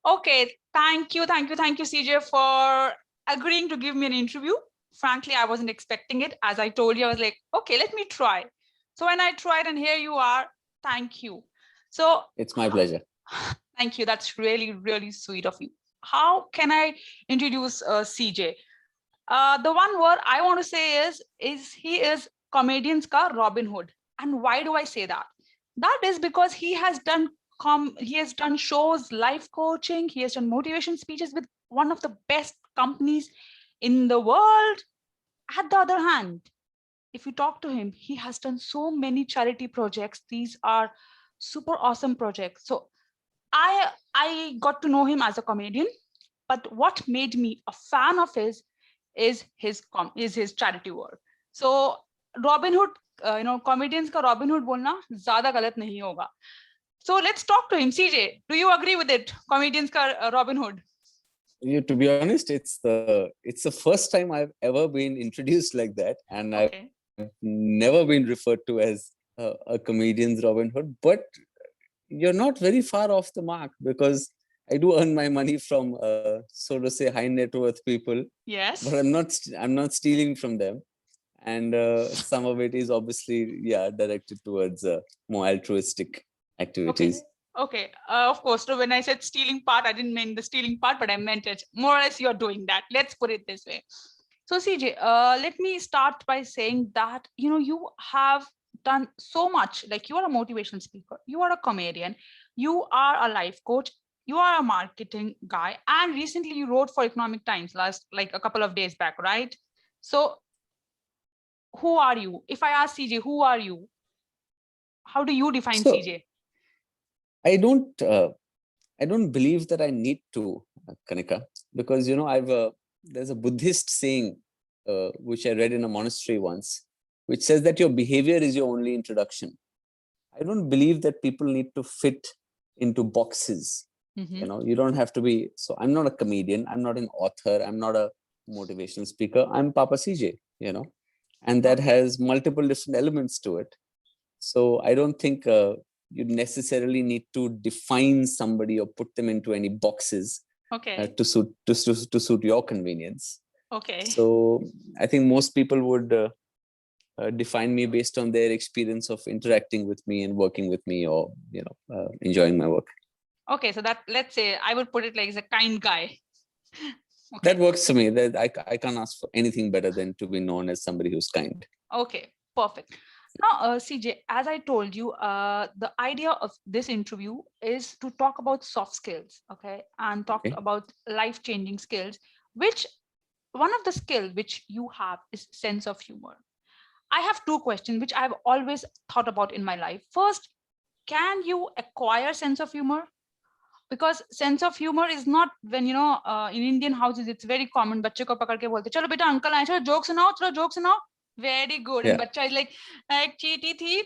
Okay, thank you, CJ, for agreeing to give me an interview. Frankly, I wasn't expecting it. As I told you, I was like, okay, let me try. So when I tried, and here you are, thank you. So It's my pleasure. thank you. That's really, really sweet of you. How can I introduce CJ? The one word I want to say is he is comedians ka Robin Hood. And why do I say that? That is because he has done shows, life coaching, he has done motivation speeches with one of the best companies in the world. At the other hand, if you talk to him, he has done so many charity projects. These are super awesome projects. So I got to know him as a comedian, but what made me a fan of his is his charity work. So Robin Hood, comedians का Robin Hood बोलना ज़्यादा गलत नहीं होगा. So let's talk to him. CJ, do you agree with it? Comedians का Robin Hood. To be honest, it's the first time I've ever been introduced like that, and Okay. I've never been referred to as a comedian's Robin Hood. But you're not very far off the mark, because I do earn my money from, so to say, high net worth people. Yes. But I'm not stealing from them, and some of it is obviously directed towards more altruistic activities. Okay. Okay. Of course. So when I said stealing part, I didn't mean the stealing part, but I meant it. More or less, you're doing that. Let's put it this way. So CJ, let me start by saying that you have done so much. Like, you are a motivational speaker, you are a comedian, you are a life coach, you are a marketing guy, and recently you wrote for Economic Times last, like, a couple of days back, right? So who are you? If I ask CJ, who are you? How do you define So CJ? I don't I don't believe that I need to, Kanika, because I've there's a Buddhist saying which I read in a monastery once, which says that your behavior is your only introduction. I don't believe that people need to fit into boxes. Mm-hmm. You don't have to be. So I'm not a comedian. I'm not an author. I'm not a motivational speaker. I'm Papa CJ. And that Okay. has multiple different elements to it. So I don't think you necessarily need to define somebody or put them into any boxes Okay. to suit your convenience. Okay. So I think most people would define me based on their experience of interacting with me and working with me, or enjoying my work. Okay. So that, let's say I would put it like, as a kind guy. That Okay. works for me. That I can't ask for anything better than to be known as somebody who's kind. Okay. Perfect. Now, CJ, as I told you, the idea of this interview is to talk about soft skills, okay, and talk Okay. about life-changing skills, which one of the skills which you have is sense of humor. I have two questions which I've always thought about in my life. First, can you acquire sense of humor? Because sense of humor is not, when in Indian houses it's very common, बच्चे को पकड़ के बोलते चलो बेटा uncle आए, चलो joke सुनाओ, चलो जोक सुनाओ, very good, and Yeah. बच्चा is like एक चीटी थी,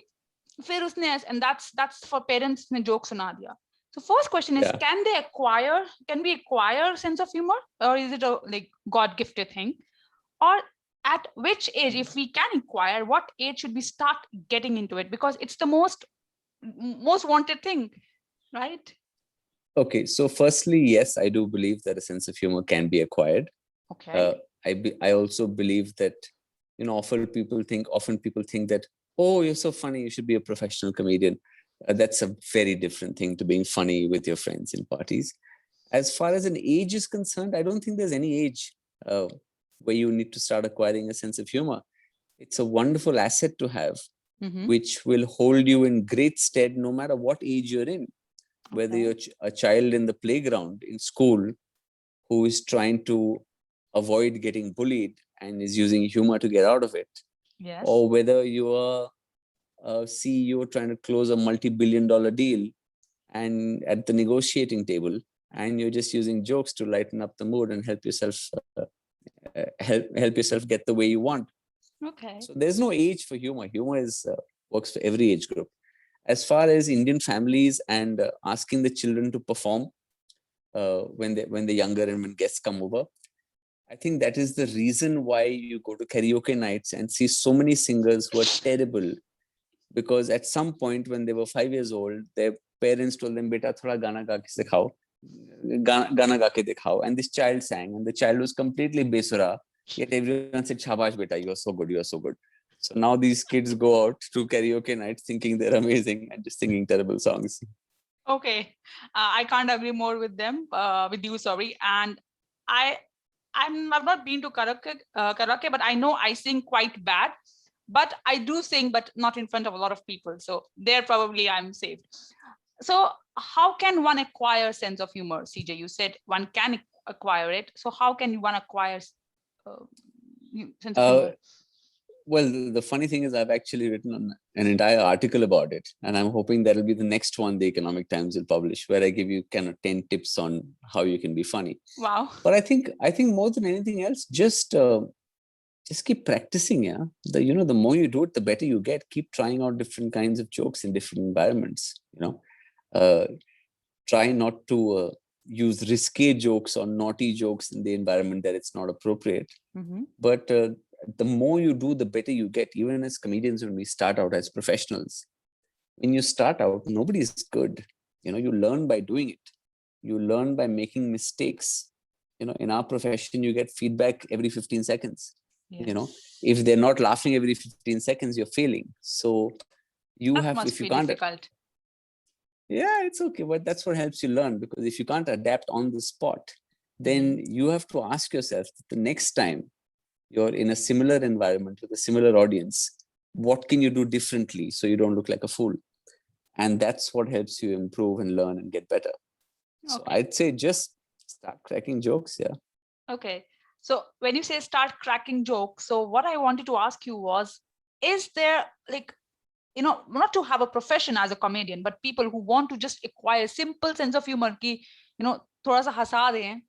फिर उसने, and that's for parents ने joke सुना दिया. So first question is, Yeah. can we acquire sense of humor, or is it a like God gifted thing? Or at which age, if we can acquire, what age should we start getting into it? Because it's the most wanted thing, right? Okay. So firstly, yes, I do believe that a sense of humor can be acquired. Okay. I also believe that often people think that, oh, you're so funny, you should be a professional comedian. That's a very different thing to being funny with your friends in parties. As far as an age is concerned, I don't think there's any age where you need to start acquiring a sense of humor. It's a wonderful asset to have, Mm-hmm. which will hold you in great stead no matter what age you're in. Whether Okay. you're a child in the playground, in school, who is trying to avoid getting bullied and is using humor to get out of it, Yes. or whether you are a CEO trying to close a multi-billion-dollar deal and at the negotiating table, and you're just using jokes to lighten up the mood and help yourself help yourself get the way you want. Okay. So there's no age for humor. Humor is works for every age group. As far as Indian families and asking the children to perform when they're younger and when guests come over, I think that is the reason why you go to karaoke nights and see so many singers who are terrible, because at some point when they were 5 years old, their parents told them, "Beta, thoda gana ga ke sikhao." Gana ga ke dikhao. And this child sang, and the child was completely besura. Yet everyone said, Shabash beta, you are so good, you are so good. So now these kids go out to karaoke nights thinking they're amazing and just singing terrible songs. Okay, I can't agree more with them, with you, sorry. And I, I've not been to karaoke, but I know I sing quite bad. But I do sing, but not in front of a lot of people. So there probably I'm safe. So how can one acquire sense of humor, CJ? You said one can acquire it. So how can one acquire uh, sense of Uh, humor? well, the funny thing is, I've actually written an entire article about it, and I'm hoping that'll be the next one the Economic Times will publish, where I give you kind of 10 tips on how you can be funny. Wow. But I think more than anything else, just keep practicing. Yeah, the more you do it, the better you get. Keep trying out different kinds of jokes in different environments. Uh, try not to use risque jokes or naughty jokes in the environment that it's not appropriate. But the more you do, the better you get. Even as comedians, when we start out as professionals, when you start out, nobody's good. You learn by doing it. You learn by making mistakes. In our profession, you get feedback every 15 seconds. Yes. If they're not laughing every 15 seconds, you're failing. So That must if you be can't, difficult. yeah, it's okay, but that's what helps you learn, because if you can't adapt on the spot, then you have to ask yourself the next time you're in a similar environment with a similar audience, what can you do differently so you don't look like a fool? And that's what helps you improve and learn and get better. So Okay. I'd say just start cracking jokes. Yeah. Okay. So when you say start cracking jokes, so what I wanted to ask you was, is there like, not to have a profession as a comedian, but people who want to just acquire simple sense of humor ki, thoda sa hasa dein,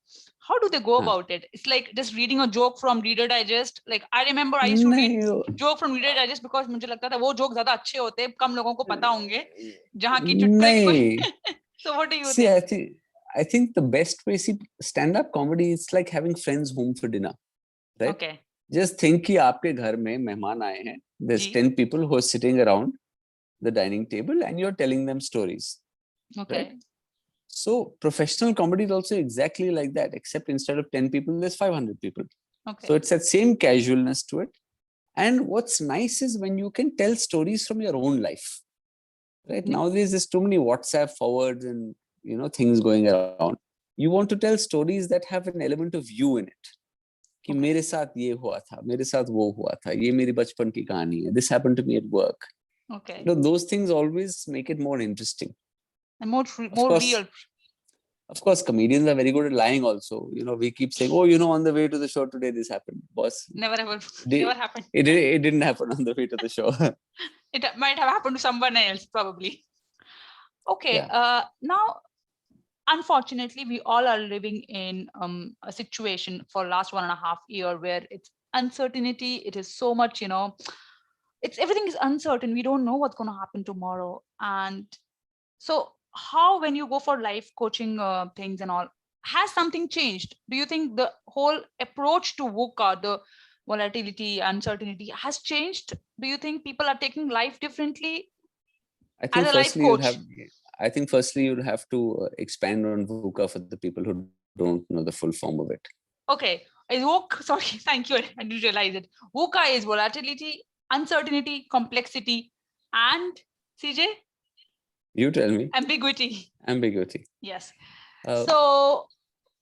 how do they go Huh. about it? It's like just reading a joke from Reader Digest. Like I remember I used to read No, joke from Reader Digest because मुझे लगता था वो joke ज़्यादा अच्छे होते हैं, कम लोगों को पता होंगे, जहाँ की चुटकुले की no. कोई. So what do you See, think? I think the best way, see, stand-up comedy is like having friends home for dinner, right? Okay. Just think कि आपके घर में मेहमान आए हैं. There's ji. 10 people who are sitting around the dining table and you're telling them stories. Okay. Right? So professional comedy is also exactly like that, except instead of 10 people, there's 500 people. Okay. So it's that same casualness to it. And what's nice is when you can tell stories from your own life. Right? Nowadays, there's too many WhatsApp forwards and things going around. You want to tell stories that have an element of you in it. कि मेरे साथ ये हुआ था, मेरे साथ वो हुआ था, ये मेरी बचपन की कहानी है. This happened to me at work. Okay. Those things always make it more interesting. And more real. Of course, comedians are very good at lying also. We keep saying, oh, on the way to the show today, this happened. Boss, Never happened. it didn't happen on the way to the show. It might have happened to someone else, probably. Okay. Yeah. Now, unfortunately, we all are living in a situation for last 1.5 years where it's uncertainty. It is so much, it's everything is uncertain. We don't know what's going to happen tomorrow. And so how, when you go for life coaching things and all, has something changed? Do you think the whole approach to VUCA, the volatility, uncertainty, has changed? Do you think people are taking life differently I as think a life firstly coach? you'll have to expand on VUCA for the people who don't know the full form of it. Okay. Is VUCA, sorry, thank you. I didn't realize it. VUCA is volatility, uncertainty, complexity, and CJ? You tell me. Ambiguity. Yes.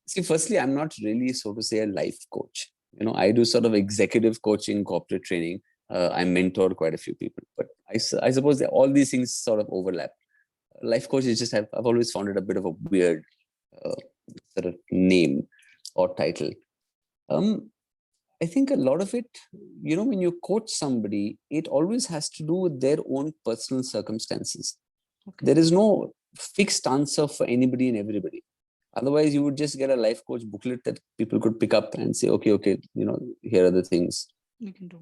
See, firstly, I'm not really, so to say, a life coach. I do sort of executive coaching, corporate training. I mentor quite a few people, but I suppose that all these things sort of overlap. Life coach is just, I've always found it a bit of a weird sort of name or title. I think a lot of it, when you coach somebody, it always has to do with their own personal circumstances. Okay. There is no fixed answer for anybody and everybody. Otherwise, you would just get a life coach booklet that people could pick up and say, okay, here are the things we can do.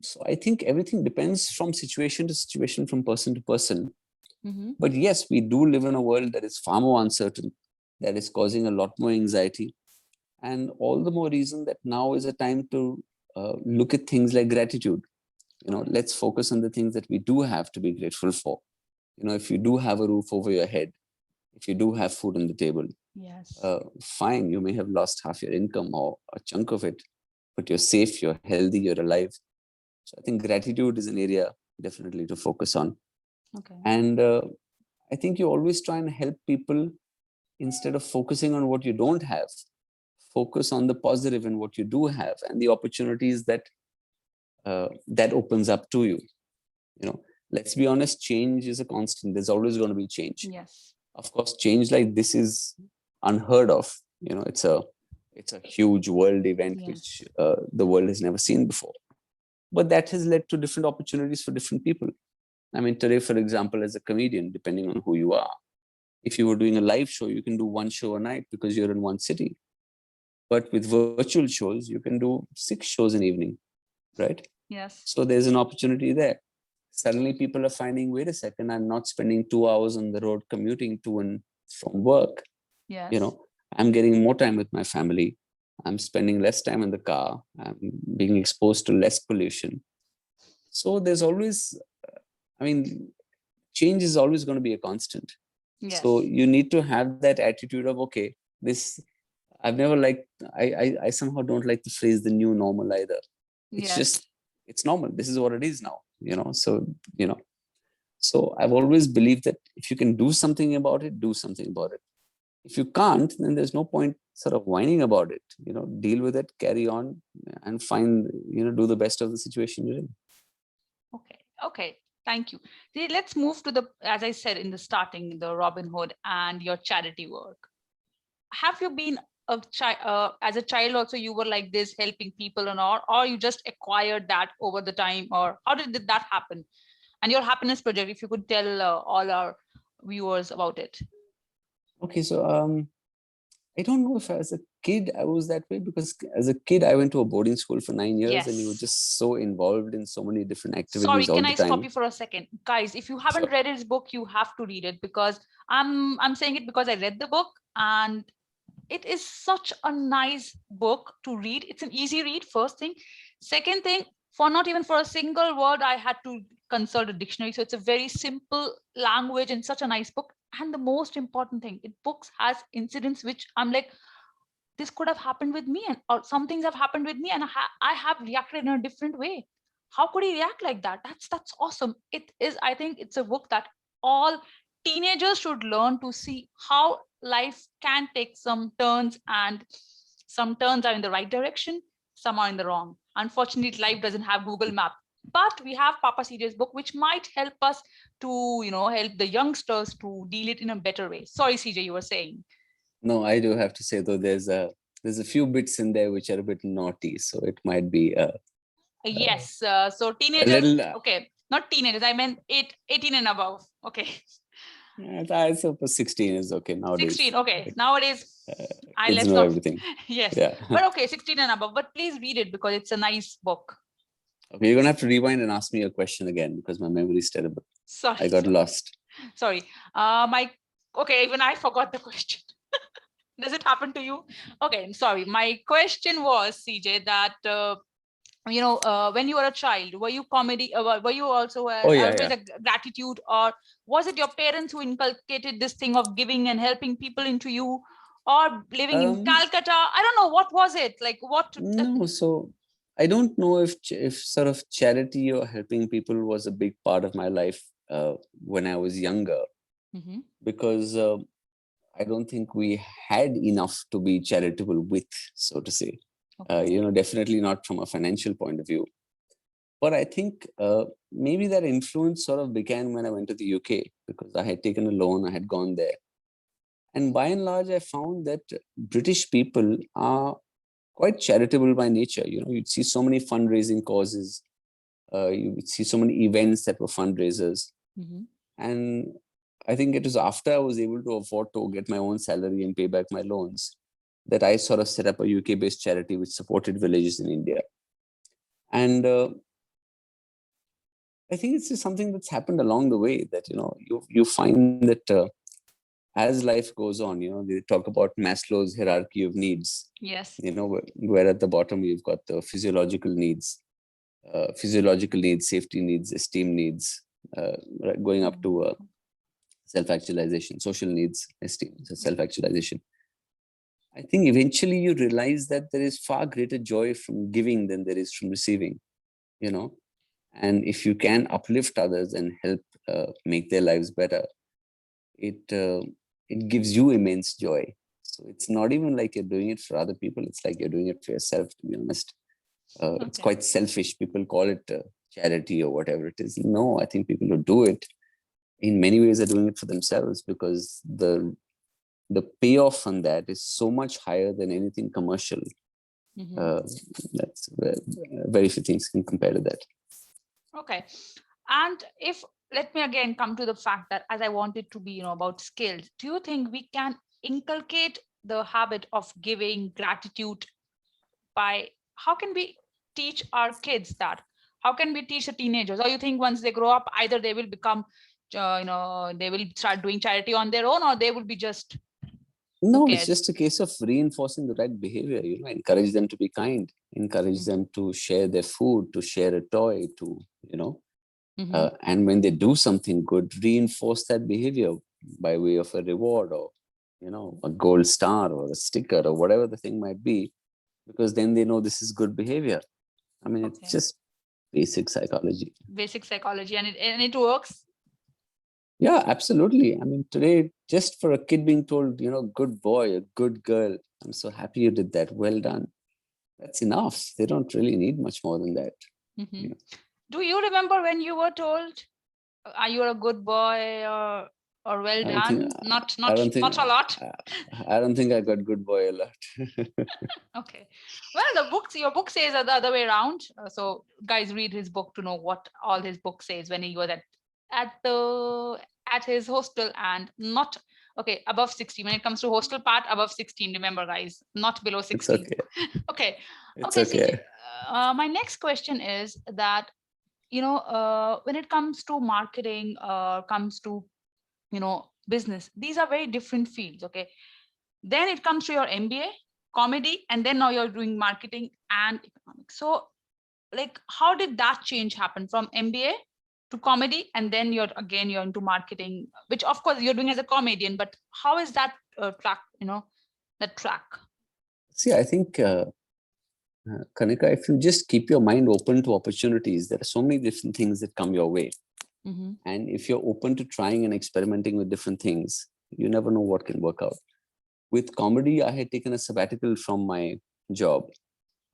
So I think everything depends from situation to situation, from person to person. Mm-hmm. But yes, we do live in a world that is far more uncertain, that is causing a lot more anxiety. And all the more reason that now is a time to look at things like gratitude. Let's focus on the things that we do have to be grateful for. If you do have a roof over your head, if you do have food on the table, Yes. fine, you may have lost half your income or a chunk of it, but you're safe, you're healthy, you're alive. So I think gratitude is an area definitely to focus on. Okay. And I think you always try and help people instead of focusing on what you don't have. Focus on the positive in what you do have and the opportunities that that opens up to you. You know, let's be honest, change is a constant. There's always going to be change. Yes. Of course, change like this is unheard of. You know, it's a huge world event which Yes. the world has never seen before. But that has led to different opportunities for different people. I mean, today, for example, as a comedian, depending on who you are, if you were doing a live show, you can do one show a night because you're in one city. But with virtual shows, you can do 6 shows an evening, right? Yes. So there's an opportunity there. Suddenly people are finding, wait a second, I'm not spending 2 hours on the road commuting to and from work. Yes. You know, I'm getting more time with my family. I'm spending less time in the car. I'm being exposed to less pollution. So there's always, I mean, change is always going to be a constant. Yes. So you need to have that attitude of, okay, this, I've never liked, I somehow don't like the phrase the new normal either. It's Yes. just, it's normal. This is what it is now, you know? So, you know, so I've always believed that if you can do something about it, do something about it. If you can't, then there's no point sort of whining about it, you know, deal with it, carry on and find, you know, do the best of the situation you're in. Okay. Okay. Thank you. See, let's move to the, as I said in the starting, the Robin Hood and your charity work. Have you been a child, as a child also you were like this, helping people or you just acquired that over the time, or how did that happen? And your happiness project, if you could tell all our viewers about it. Okay, so I don't know if as a kid I was that way, because as a kid I went to a boarding school for 9 years and you were Yes. just so involved in so many different Sorry, activities all can the I stop time. you for a second? Guys, if you haven't Sure. read his book, you have to read it, because I'm saying it because I read the book and it is such a nice book to read. It's an easy read, first thing. Second thing, for not even for a single word, I had to consult a dictionary. So it's a very simple language and such a nice book. And the most important thing, it books has incidents which I'm like, this could have happened with me, and or some things have happened with me and I have reacted in a different way. How could he react like that? That's awesome. It is, I think it's a book that all teenagers should learn to see how life can take some turns, and some turns are in the right direction, some are in the wrong. Unfortunately, life doesn't have Google Map, but we have Papa CJ's book, which might help us to, help the youngsters to deal it in a better way. Sorry, CJ, you were saying. No, I do have to say though, there's a few bits in there which are a bit naughty, so it might be Yes. So a teenagers, little. okay, not teenagers, I meant 18 and above. Okay. I suppose 16 is okay 16. nowadays. Okay. Nowadays, Kids let's know not. everything. Yes. Yeah. But okay, 16 and above. But please read it because it's a nice book. Okay, you're gonna have to rewind and ask me a question again because my memory is terrible. Sorry. I got lost. Sorry. Okay, even I forgot the question. Does it happen to you? Okay, sorry. My question was, CJ, that when you were a child, were you comedy, were you also Oh yeah, always yeah. a gratitude, or was it your parents who inculcated this thing of giving and helping people into you, or living in Calcutta? I don't know, what was it like, what No, so I don't know if sort of charity or helping people was a big part of my life when I was younger, Mhm. because I don't think we had enough to be charitable with, so to say. Okay. Definitely not from a financial point of view. But I think maybe that influence sort of began when I went to the UK, because I had taken a loan, I had gone there. And by and large, I found that British people are quite charitable by nature. You'd see so many fundraising causes. You would see so many events that were fundraisers. Mhm. And I think it was after I was able to afford to get my own salary and pay back my loans that I sort of set up a UK-based charity which supported villages in India. And I think it's just something that's happened along the way that, you find that as life goes on, they talk about Maslow's hierarchy of needs, Yes. where at the bottom you've got the physiological needs, safety needs, esteem needs, going up to self-actualization, social needs, esteem, self-actualization. I think eventually you realize that there is far greater joy from giving than there is from receiving, you know. And if you can uplift others and help make their lives better, it gives you immense joy. So it's not even like you're doing it for other people. It's like you're doing it for yourself, to be honest. It's quite selfish. People call it charity or whatever it is. No, I think people who do it in many ways are doing it for themselves, because the payoff on that is so much higher than anything commercial. That's very few things can compare to that. Okay. And if, let me again come to the fact that as I want it to be, about skills, do you think we can inculcate the habit of giving gratitude by, how can we teach our kids that? How can we teach the teenagers? Or you think once they grow up, either they will become, they will start doing charity on their own, or they will be just, no, it's just a case of reinforcing the right behavior, encourage them to be kind, encourage them to share their food, to share a toy, to, and when they do something good, reinforce that behavior by way of a reward, or, a gold star or a sticker or whatever the thing might be, because then they know this is good behavior. I mean, it's just basic psychology. Basic psychology, and it works. Yeah, absolutely. I mean, today, just for a kid being told, good boy, a good girl, I'm so happy you did that. Well done. That's enough. They don't really need much more than that. Do you remember when you were told, are you a good boy, or well done? Not a lot. I don't think I got good boy a lot. Okay. Well, your book says the other way around. So guys, read his book to know what all his book says when he was at his hostel, and not above 16. When it comes to hostel part, above 16. Remember, guys, not below 16. It's okay. Okay. It's okay. My next question is that, when it comes to marketing, comes to, business, these are very different fields. Okay. Then it comes to your MBA, comedy, and then now you're doing marketing and economics. So, like, how did that change happen from MBA to comedy, and then you're into marketing, which of course you're doing as a comedian, but how is that track? That track. See, I think, Kanika, if you just keep your mind open to opportunities, there are so many different things that come your way. And if you're open to trying and experimenting with different things, you never know what can work out. With comedy, I had taken a sabbatical from my job.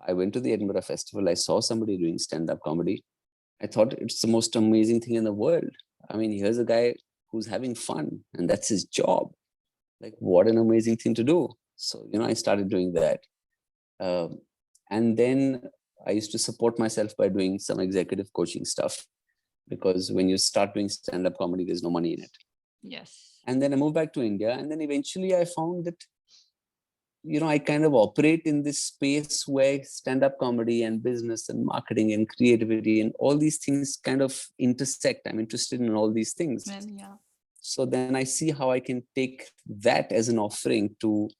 I went to the Edinburgh Festival. I saw somebody doing stand-up comedy. I thought it's the most amazing thing in the world. I mean, here's a guy who's having fun, and that's his job. Like, what an amazing thing to do. So, I started doing that. And then I used to support myself by doing some executive coaching stuff, because when you start doing stand-up comedy, there's no money in it. Yes. And then I moved back to India. And then eventually I found that, I kind of operate in this space where stand-up comedy and business and marketing and creativity and all these things kind of intersect. I'm interested in all these things. Yeah. So then I see how I can take that as an offering to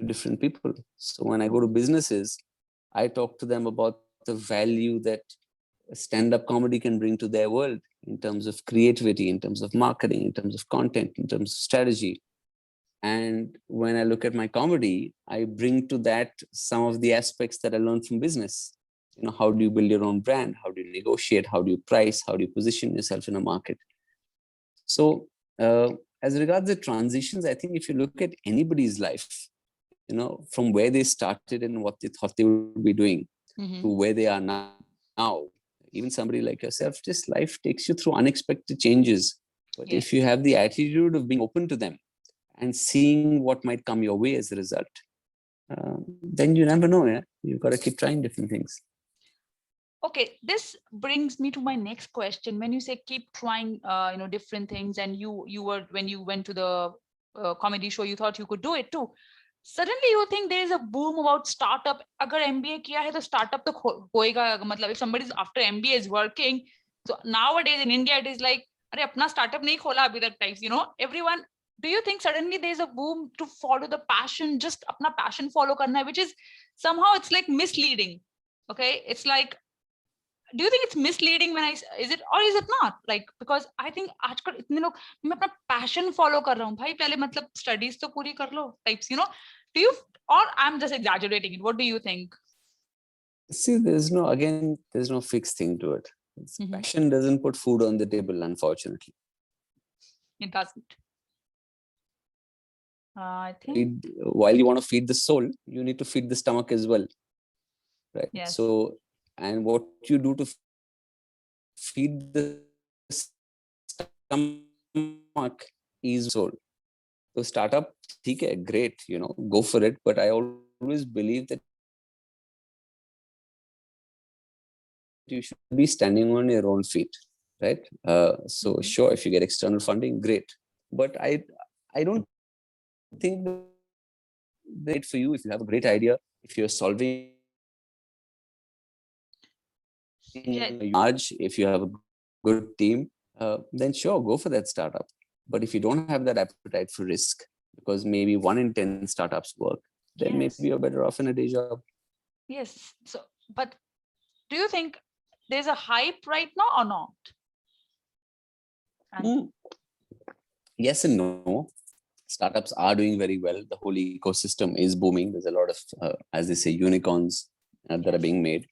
different people. So when I go to businesses, I talk to them about the value that stand-up comedy can bring to their world in terms of creativity, in terms of marketing, in terms of content, in terms of strategy. And when I look at my comedy, I bring to that some of the aspects that I learned from business. How do you build your own brand? How do you negotiate? How do you price? How do you position yourself in a market? So as regards the transitions, I think if you look at anybody's life, from where they started and what they thought they would be doing to where they are now, even somebody like yourself, just life takes you through unexpected changes. But if you have the attitude of being open to them and seeing what might come your way as a result, then you never know. You've got to keep trying different things. Okay, this brings me to my next question. When you say keep trying, different things, and you were, when you went to the comedy show, you thought you could do it too. Suddenly you think there is a boom about startup. Agar MBA kiya hai, to startup to hoega. Matlab, if somebody after MBA is working, so nowadays in India it is like, अरे अपना startup नहीं खोला अभी तक types. Everyone. Do you think suddenly there is a boom to follow the passion, just अपना passion follow करना, which is somehow it's like misleading. Okay, it's like, do you think it's misleading when is it or is it not? Like, because I think आजकल इतने लोग मैं अपना passion follow कर रहा हूँ भाई, पहले मतलब studies तो पूरी कर लो types, do you, or I'm just exaggerating it? What do you think? See, there's no fixed thing to it. Mhm. Passion doesn't put food on the table, unfortunately. It doesn't. I think. While you want to feed the soul, you need to feed the stomach as well, right? Yes. So, and what you do to feed the stomach is soul. So startup, okay, great, go for it. But I always believe that you should be standing on your own feet, right? So sure, if you get external funding, great. But I don't think that for you, if you have a great idea, if you're solving Yeah. large, if you have a good team, then sure, go for that startup. But if you don't have that appetite for risk, because maybe 1 in 10 startups work, then Yes. maybe you're better off in a day job. Yes. So, but do you think there's a hype right now or not? And Yes and no. Startups are doing very well. The whole ecosystem is booming. There's a lot of, as they say, unicorns that are being made.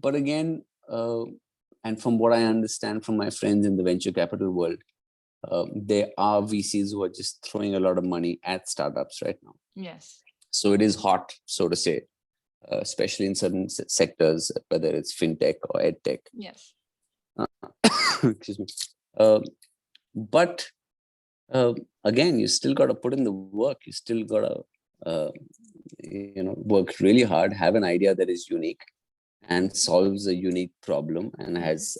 But again, and from what I understand from my friends in the venture capital world, there are VCs who are just throwing a lot of money at startups right now. yes. So it is hot, so to say, especially in certain sectors, whether it's fintech or edtech. Yes. Excuse me. But again, you still got to put in the work. You still got to, work really hard, have an idea that is unique and solves a unique problem and has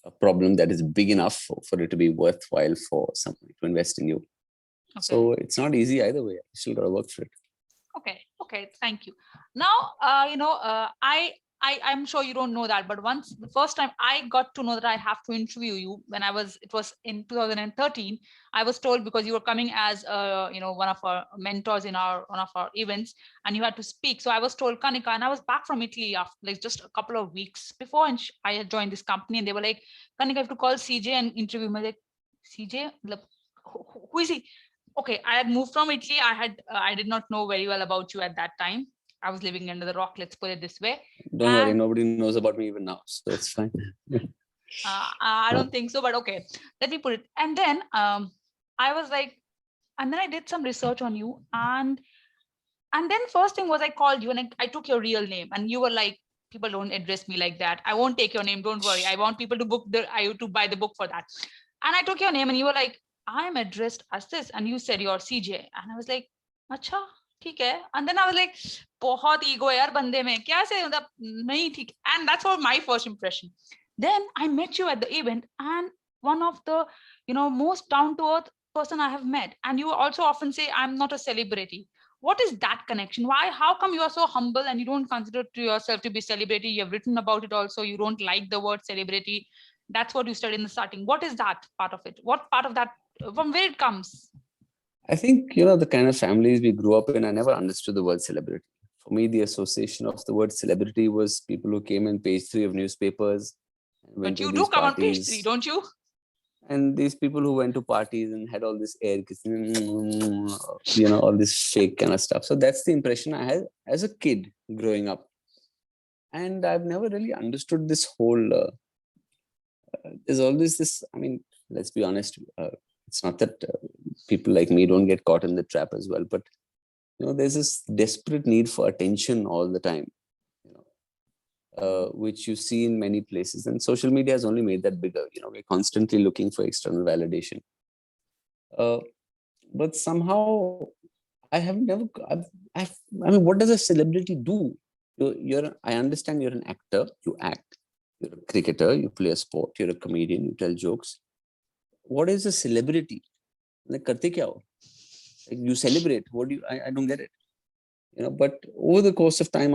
a problem that is big enough for it to be worthwhile for somebody to invest in you. Okay. So it's not easy either way. You still got to work for it. Okay, thank you. Now, I'm sure you don't know that, but once the first time I got to know that I have to interview you when it was in 2013. I was told because you were coming as one of our mentors in one of our events, and you had to speak. So I was told, Kanika, and I was back from Italy after like just a couple of weeks before, and I had joined this company, and they were like, Kanika, I have to call CJ and interview me. Like, CJ, who is he? Okay, I had moved from Italy. I did not know very well about you at that time. I was living under the rock, let's put it this way. Don't worry, nobody knows about me even now, so it's fine. I don't think so, but okay, let me put it. And then I was like, and then I did some research on you, and then first thing was I called you and I took your real name, and you were like, people don't address me like that. I won't take your name. Don't worry. I want people to to buy the book for that. And I took your name, and you were like, I'm addressed as this, and you said you're CJ, and I was like, acha, ठीक है. And then I was like, बहुत ego है यार बंदे में, क्या से मतलब नहीं ठीक. And that's all my first impression. Then I met you at the event, and one of the most down to earth person I have met. And you also often say, I'm not a celebrity. What is that connection? Why? How come you are so humble and you don't consider to yourself to be celebrity? You have written about it also. You don't like the word celebrity. That's what you said in the starting. What is that part of it? What part of that, from where it comes? I think, the kind of families we grew up in, I never understood the word celebrity. For me, the association of the word celebrity was people who came in page 3 of newspapers. But you do come on page 3, don't you? And these people who went to parties and had all this air, all this fake kind of stuff. So that's the impression I had as a kid growing up. And I've never really understood this whole, there's always this, let's be honest, it's not that people like me don't get caught in the trap as well, but, there's this desperate need for attention all the time. Which you see in many places, and social media has only made that bigger. We're constantly looking for external validation. But somehow I have never. What does a celebrity do? I understand you're an actor. You act. You're a cricketer. You play a sport. You're a comedian. You tell jokes. What is a celebrity? Like, karte kya ho? Like, you celebrate. What do you? I don't get it. But over the course of time,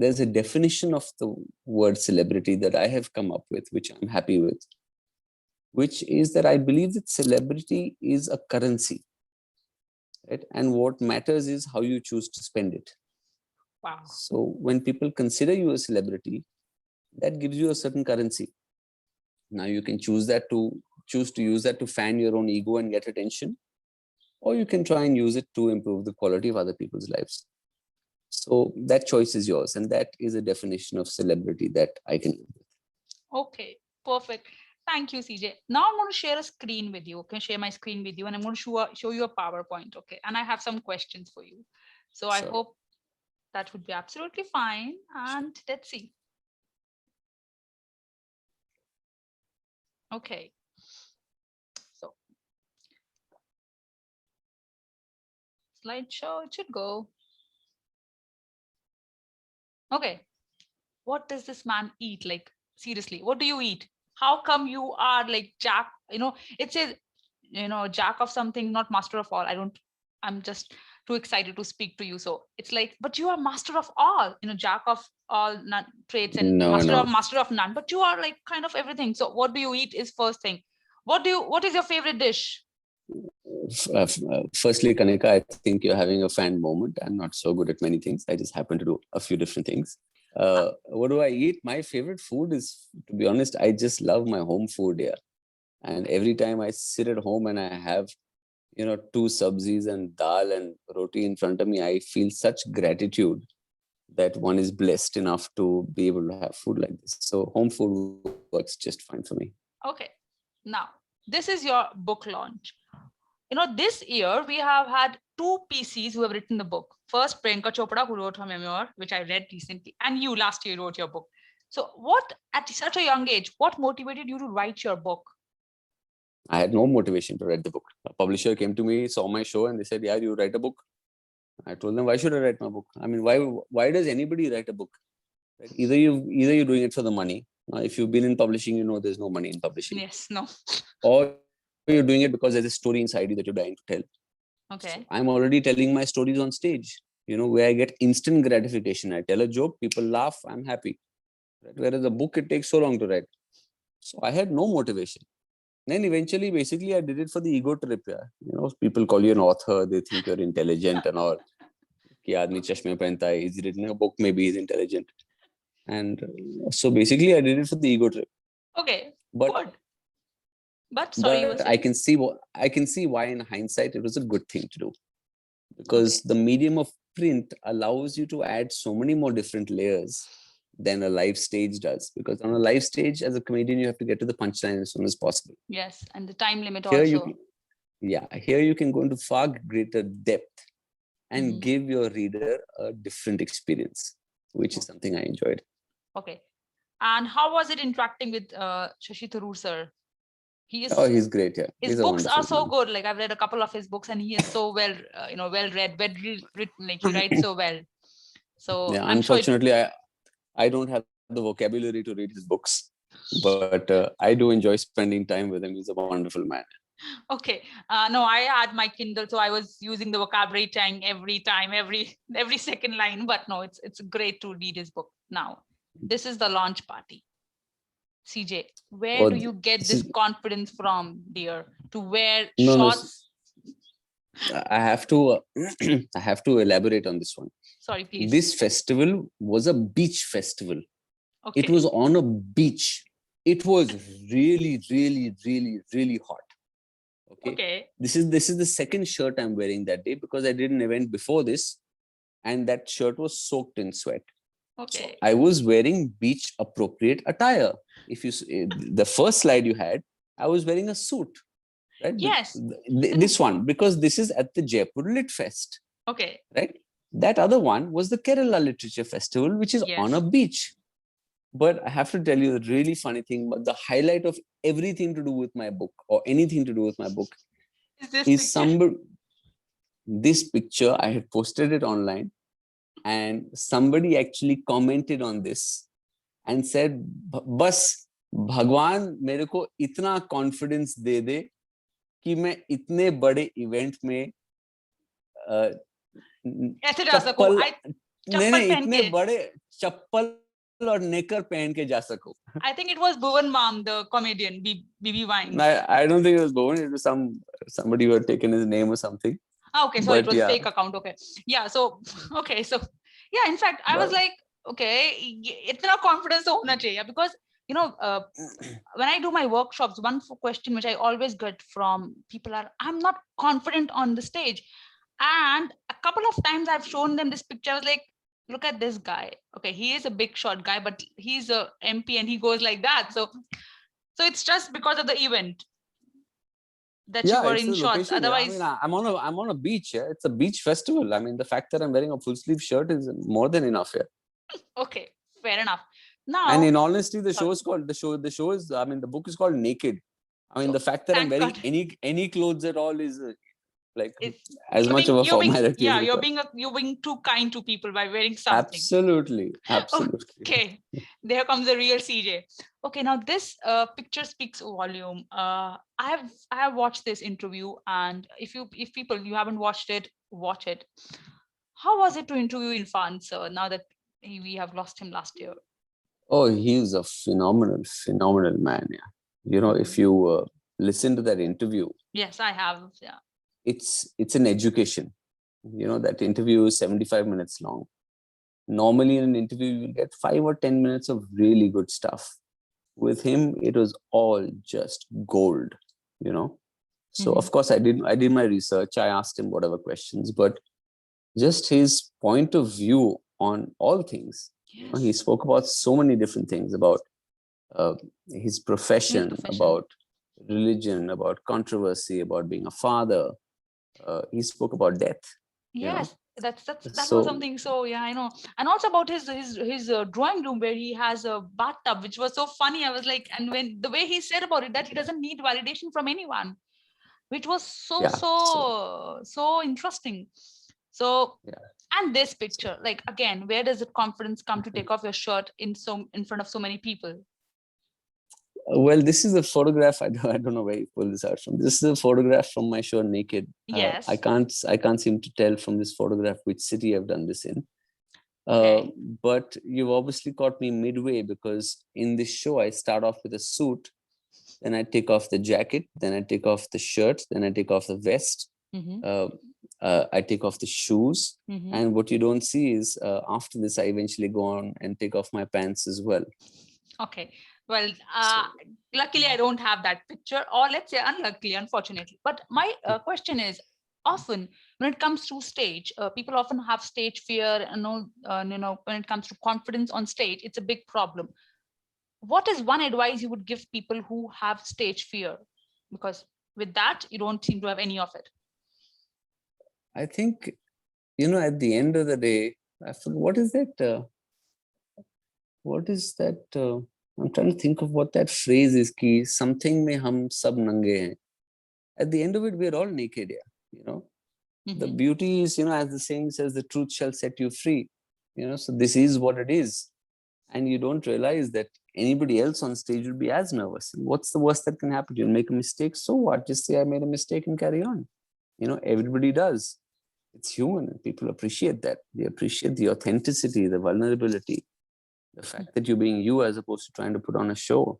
there's a definition of the word celebrity that I have come up with, which I'm happy with, which is that I believe that celebrity is a currency, right? And what matters is how you choose to spend it. Wow. So when people consider you a celebrity, that gives you a certain currency. Now you can choose to use that to fan your own ego and get attention, or you can try and use it to improve the quality of other people's lives. So that choice is yours, and that is a definition of celebrity that I can live with. Okay, perfect. Thank you, CJ. Now I'm going to share a screen with you. Okay, share my screen with you, and I'm going to show you a PowerPoint. Okay, and I have some questions for you. So I Sure. hope that would be absolutely fine. And let's see. Okay. So slideshow, it should go. Okay. What does this man eat? Like, seriously, what do you eat? How come you are like Jack? It says, Jack of something, not master of all. I'm just too excited to speak to you. So it's like, but you are master of all, Jack of all none traits and No, no. master of none, but you are like kind of everything. So what do you eat is first thing. What is your favorite dish? Firstly, Kanika, I think you're having a fan moment. I'm not so good at many things. I just happen to do a few different things. What do I eat? My favorite food is, to be honest, I just love my home food here. And every time I sit at home and I have, two sabzis and dal and roti in front of me, I feel such gratitude that one is blessed enough to be able to have food like this. So home food works just fine for me. Okay. Now, this is your book launch. This year we have had two PCs who have written the book. First, Priyanka Chopra, who wrote her memoir, which I read recently, and you last year wrote your book. So what, at such a young age, what motivated you to write your book? I had no motivation to write the book. A publisher came to me, saw my show, and they said, "Yeah, you write a book." I told them, "Why should I write my book? I mean, why does anybody write a book? Right? Either you're doing it for the money. If you've been in publishing, there's no money in publishing. Yes, no. Or you're doing it because there's a story inside you that you're dying to tell. Okay. So I'm already telling my stories on stage, where I get instant gratification. I tell a joke, people laugh, I'm happy. Right? Whereas a book, it takes so long to write. So I had no motivation. Then eventually, basically, I did it for the ego trip. Yeah. People call you an author, they think you're intelligent and all. Ki aadmi chashme pehanta hai, he's written a book, maybe he's intelligent. And so basically, I did it for the ego trip. Okay, but good. But sorry, you were saying? I can see why in hindsight it was a good thing to do, because the medium of print allows you to add so many more different layers than a live stage does. Because on a live stage, as a comedian, you have to get to the punchline as soon as possible. Yes, and the time limit Here also. here you can go into far greater depth and give your reader a different experience, which is something I enjoyed. Okay. And how was it interacting with Shashi Tharoor sir? He's great. Yeah, his books are so good. Like I've read a couple of his books, and he is so well, well read, well written. Like he writes so well. So yeah, I'm unfortunately, I don't have the vocabulary to read his books, but I do enjoy spending time with him. He's a wonderful man. Okay. No, I had my Kindle, so I was using the vocabulary tank every time, every second line. But no, it's great to read his book. Now, this is the launch party. CJ, where do you get this confidence from, dear, to wear shorts? I have to I have to elaborate on this one. Sorry, please. This festival was a beach festival. Okay. It was on a beach. It was really, really, really, really hot. Okay. This is the second shirt I'm wearing that day, because I did an event before this, and that shirt was soaked in sweat. Okay. So I was wearing beach appropriate attire. If you the first slide you had, I was wearing a suit. Right? Yes. This one, because this is at the Jaipur Lit Fest. Okay. Right? That other one was the Kerala Literature Festival, which is on a beach. But I have to tell you the really funny thing, but the highlight of everything to do with my book, or anything to do with my book, is this picture. I had posted it online, and somebody actually commented on this and said, "Bas, Bhagwan mere ko itna confidence de de कि मैं इतने बड़े event में चप्पल नहीं इतने बड़े चप्पल और नेकर पहन के जा सकूं." I think it was Bhuvan Mam, the comedian, BB Wines. I don't think it was Bhuvan. It was somebody who had taken his name or something. Okay, so it was fake account. Okay, yeah. So okay, so Yeah, in fact, I was But like, okay, itna confidence to hona chahiye, because when I do my workshops, one question which I always get from people are, I'm not confident on the stage. And a couple of times I've shown them this picture. I was like, look at this guy. Okay, he is a big shot guy, but he's a MP and he goes like that. So it's just because of the event that you yeah, were it's in the shorts. location. Yeah, I mean, Otherwise, I'm on a beach. Yeah, it's a beach festival. I mean, the fact that I'm wearing a full sleeve shirt is more than enough. Yeah. okay, fair enough. And Now, in honesty, the show sorry. is called the show is. I mean, the book is called Naked. I mean, So the fact that I'm thank wearing God. any clothes at all is like It's as much of a formality as you're required. being too kind to people by wearing something. Absolutely, absolutely. Okay, there comes the real CJ. Okay, now this picture speaks volume. I have watched this interview, and if people you haven't watched it, watch it. How was it to interview Irfan, sir? Now that we have lost him last year. Oh, he's a phenomenal man. Yeah. You know, if you listen to that interview, Yes, I have. Yeah. it's an education. You know, that interview is 75 minutes long. Normally in an interview, you will get 5 or 10 minutes of really good stuff. With him, it was all just gold, you know. So Mhm. of course I did my research. I asked him whatever questions, but just his point of view on all things. You know, he Yes. spoke about so many different things about uh, his His profession, profession. about religion, about controversy, about being a father. He spoke about death, you know. Yes, that was So something. So yeah, I know. And also about his drawing room where he has a bathtub, which was so funny. I was like, and when the way he said about it, that he doesn't need validation from anyone, which was yeah, so so interesting. So, yeah. and this So, picture, like again, where does the confidence come to take off your shirt in front of so many people? well, this is a photograph. I don't know where you pull this out from. This is a photograph from my show Naked. I Yes. can't seem to tell from this photograph which city I've done this in. Uh, Okay. but you've obviously caught me midway because in this show I start off with a suit, then I take off the jacket, then I take off the shirt, then I take off the vest, Mm-hmm. uh, I take off the shoes. Mm-hmm. And what you don't see is after this, I eventually go on and take off my pants as well. Okay. Well, So, luckily I don't have that picture, or let's say unluckily, unfortunately. But my question is, often when it comes to stage, people often have stage fear, and when it comes to confidence on stage, it's a big problem. What is one advice you would give people who have stage fear? Because with that, you don't seem to have any of it. I think, you know, at the end of the day, I forgot, what is that? I'm trying to think of what that phrase is. Ki something mein hum sab nange hain. At the end of it, we're all naked. Yeah, you know. The Mm-hmm. beauty is, you know, as the saying says, the truth shall set you free. You know, so this is what it is, and you don't realize that anybody else on stage will be as nervous. What's the worst that can happen? You'll make a mistake. So what? Just say I made a mistake and carry on. You know, everybody does. It's human, and people appreciate that. They appreciate the authenticity, the vulnerability, the fact that you're being you as opposed to trying to put on a show.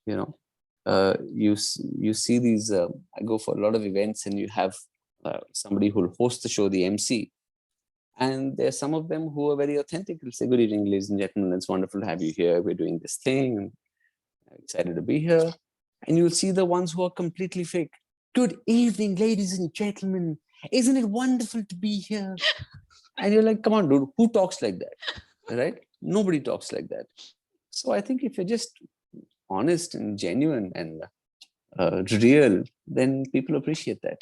You know, you see these. I go for a lot of events, and you have somebody who'll host the show, the MC, and there's some of them who are very authentic. They'll say, "Good evening, ladies and gentlemen. It's wonderful to have you here. We're doing this thing. I'm excited to be here." And you'll see the ones who are completely fake. "Good evening, ladies and gentlemen. Isn't it wonderful to be here?" And you're like, "Come on, dude. Who talks like that?" Right? Nobody talks like that. So I think if you're just honest and genuine and real, then people appreciate that.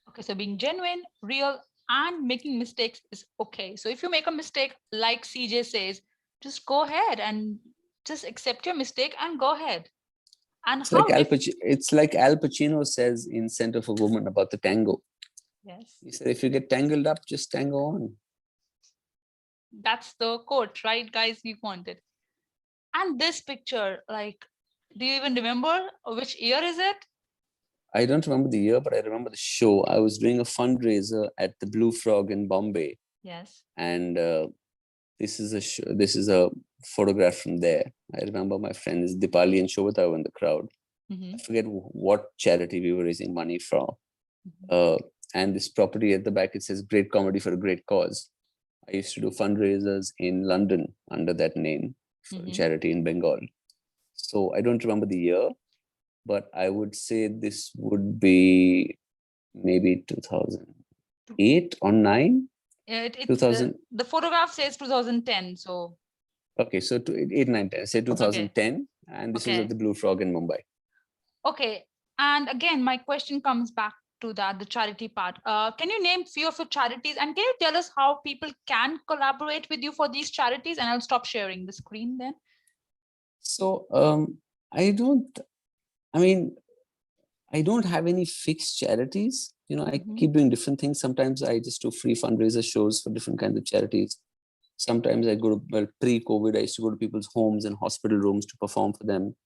Okay, so being genuine, real, and making mistakes is okay. So if you make a mistake, like CJ says, just go ahead and just accept your mistake and go ahead. And It's like how dif It's like Al Pacino says in Scent of a Woman about the tango. Yes, He said, if you get tangled up, just tango on. that's the quote, right, guys? We wanted. And this picture, like, do you even remember which year is it? I don't remember the year, but I remember the show. I was doing a fundraiser at the Blue Frog in Bombay, Yes. and this is a photograph from there. I remember my friends Dipali and Shobata were in the crowd. Mm-hmm. I forget what charity we were raising money for. Mm-hmm. And this property at the back, it says "Great comedy for a great cause." I used to do fundraisers in London under that name for Mhm. charity in Bengal. So I don't remember the year, but I would say this would be maybe 2008 or 9. It's 2000. the photograph says 2010. So Okay, so 8, 9, 10. Say okay, 2010, and this was at okay, the Blue Frog in Mumbai. okay. And again, my question comes back to that, the charity part. Can you name few of your charities, and can you tell us how people can collaborate with you for these charities? And I'll stop sharing the screen then. So I don't. I mean, I don't have any fixed charities. I Mhm. keep doing different things. Sometimes I just do free fundraiser shows for different kinds of charities. Sometimes I go to, well, pre-COVID, I used to go to people's homes and hospital rooms to perform for them.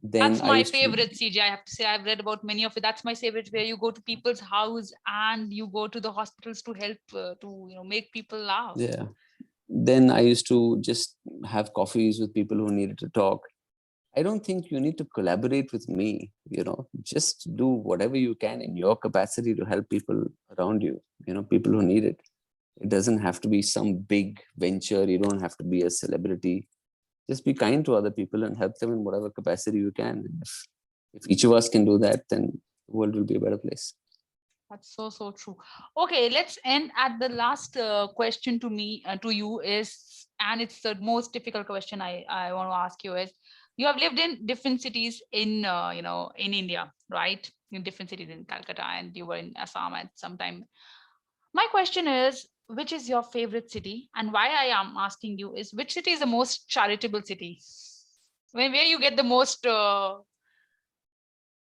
Then That's I my used to, favorite, CJ. I have to say, I've read about many of it. That's my favorite, where you go to people's house and you go to the hospitals to help to make people laugh. yeah. Then I used to just have coffees with people who needed to talk. I don't think you need to collaborate with me, just do whatever you can in your capacity to help people around you, people who need it. It doesn't have to be some big venture. You don't have to be a celebrity. Just be kind to other people and help them in whatever capacity you can. If each of us can do that, then the world will be a better place. That's so true. Okay, let's end at the last question to me, to you is, and it's the most difficult question I want to ask you is, you have lived in different cities in in India, right? In different cities in Calcutta, and you were in Assam at some time. My question is, which is your favorite city? And why I am asking you is, which city is the most charitable city? Where you get the most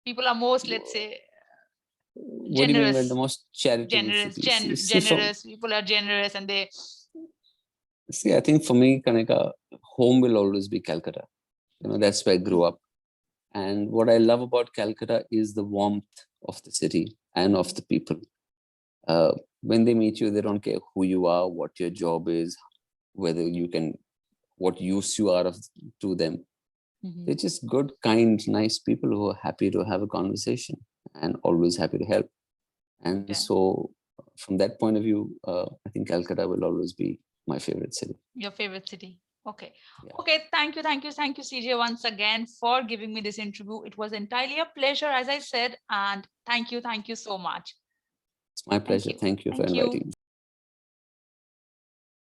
people are most, let's say, What do you mean by the generous, most charitable cities? generous. People are generous, and they. I think for me, Kaneka, home will always be Calcutta. That's where I grew up. And what I love about Calcutta is the warmth of the city and of the people. Uh, when they meet you, they don't care who you are, what your job is, whether you can, what use you are of to them. Mhm. They're just good, kind, nice people who are happy to have a conversation and always happy to help. And Okay. so, from that point of view, I think Calcutta will always be my favorite city. Your favorite city. Okay. Yeah, Okay. Thank you, CJ, once again for giving me this interview. It was entirely a pleasure, as I said, and thank you so much. it's my Thank pleasure. you. Thank you for Thank you. inviting me.